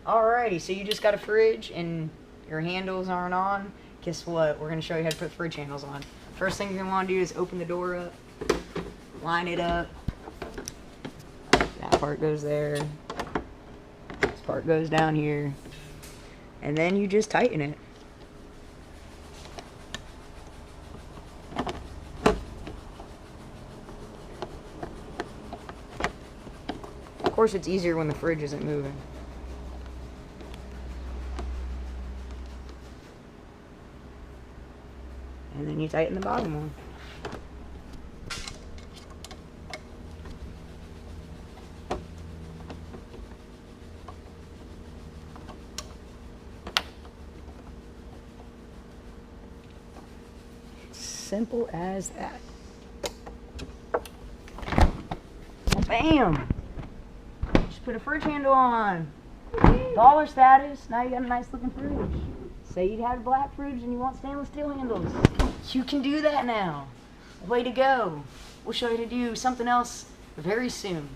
Alrighty, so you just got a fridge and your handles aren't on. Guess what? We're going to show you how to put fridge handles on. First thing you're going to want to do is open the door up, line it up. That part goes there. This part goes down here. And then you just tighten it. Of course, it's easier when the fridge isn't moving. And then you tighten the bottom one. Simple as that. Bam! Just put a fridge handle on. Dollar status. Now you got a nice looking fridge. Say you had a black fridge and you want stainless steel handles. You can do that now. Way to go. We'll show you how to do something else very soon.